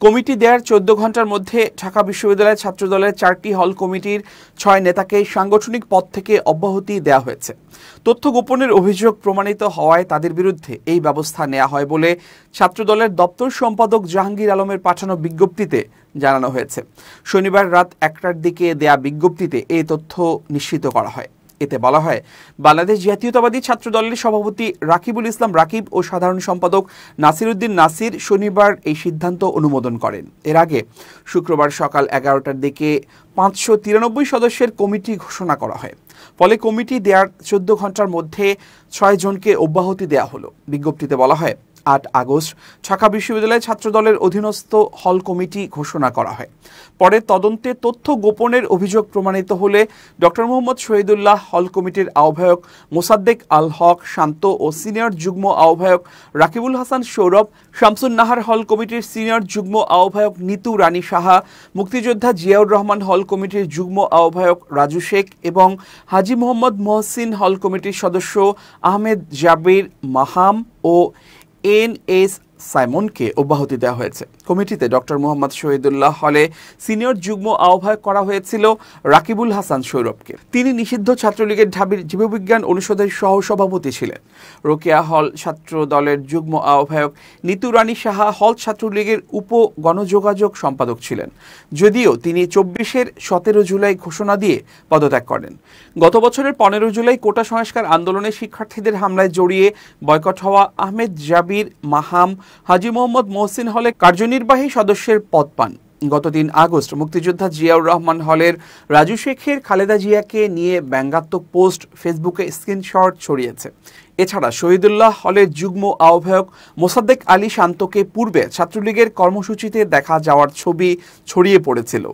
Committee দেওয়ার ১৪ ঘণ্টার মধ্যে ঢাকা বিশ্ববিদ্যালয়ের ছাত্রদলের ৪টি হল কমিটির ৬ নেতাকে সাংগঠনিক পদ থেকে অব্যাহতি দেওয়া হয়েছে। তথ্য গোপনের অভিযোগ প্রমাণিত হওয়ায় তাদের বিরুদ্ধে এই ব্যবস্থা নেওয়া হয় বলে ছাত্রদলের দপ্তর সম্পাদক জাহাঙ্গীর আলমের পাঠানো বিজ্ঞপ্তিতে জানানো হয়েছে। শনিবার রাত ১টার দিকে দেয়া বিজ্ঞপ্তিতে এই তথ্য নিশ্চিত করা হয়। এতে বলা হয়, বাংলাদেশ জাতীয়তাবাদী ছাত্রদলের সভাপতি রাকিবুল ইসলাম রাকিব ও সাধারণ সম্পাদক নাসির উদ্দিন নাসির শনিবার এই সিদ্ধান্ত অনুমোদন করেন। এর আগে শুক্রবার সকাল ১১টার দিকে ৫৯৩ সদস্যের কমিটি ঘোষণা করা হয়। ফলে কমিটি দেওয়ার ১৪ ঘণ্টার মধ্যে ৬ জনকে অব্যাহতি দেওয়া হলো। বিজ্ঞপ্তিতে বলা হয়, ৮ আগস্ট ঢাকা বিশ্ববিদ্যালয়ের ছাত্রদলের অধীনস্থ হল কমিটি ঘোষণা করা হয়। পরে তদন্তে তথ্য গোপনের অভিযোগ প্রমাণিত হলে ডক্টর মোহাম্মদ শহীদুল্লাহ হল কমিটির আহ্বায়ক মোসাদ্দেক আল হক শান্ত ও সিনিয়র যুগ্ম আহ্বায়ক রাকিবুল হাসান সৌরভ, শামসুন নাহার হল কমিটির সিনিয়র যুগ্ম আহ্বায়ক নিতু রানী সাহা, মুক্তিযোদ্ধা জিয়াউর রহমান হল কমিটির যুগ্ম আহ্বায়ক রাজু শেখ এবং হাজী মোহাম্মদ মহসিন হল কমিটির সদস্য আহমেদ জাবির মাহাম ও এনএস সাইমনকে অব্যাহতি দেওয়া হয়েছে। কমিটিতে ডক্টর মোহাম্মদ শহীদুল্লাহ হলে সিনিয়র যুগ্ম আহ্বায়ক করা হয়েছিল রাকিবুল হাসান সৌরভকে। তিনি নিষিদ্ধ ছাত্রলীগের ঢাবির জীববিজ্ঞান অনুষদের সহসভাপতি ছিলেন। রোকেয়া হল ছাত্র দলের যুগ্ম আহ্বায়ক নিতু রানী সাহা হল ছাত্রলীগের উপ গণযোগাযোগ সম্পাদক ছিলেন, যদিও তিনি ২৪-এর ১৭ জুলাই ঘোষণা দিয়ে পদত্যাগ করেন। গত বছরের ১৫ জুলাই কোটা সংস্কার আন্দোলনে শিক্ষার্থীদের হামলায় জড়িয়ে বয়কট হওয়া আহমেদ জাবির মাহাম হাজী মোহাম্মদ মহসিন হলে কার্যনির্বাহী সদস্যের পদ পান। গত ৩ আগস্ট মুক্তিযোদ্ধা জিয়াউর রহমান হলের রাজু শেখের খালেদা জিয়াকে নিয়ে ব্যঙ্গাত্মক পোস্ট ফেসবুকে স্ক্রিনশট ছড়িয়েছে। এছাড়া শহীদুল্লাহ হলের যুগ্ম আহ্বায়ক মোসাদ্দেক আলী শান্তকে পূর্বে ছাত্রলীগের কর্মসূচিতে দেখা যাওয়ার ছবি ছড়িয়ে পড়েছিল।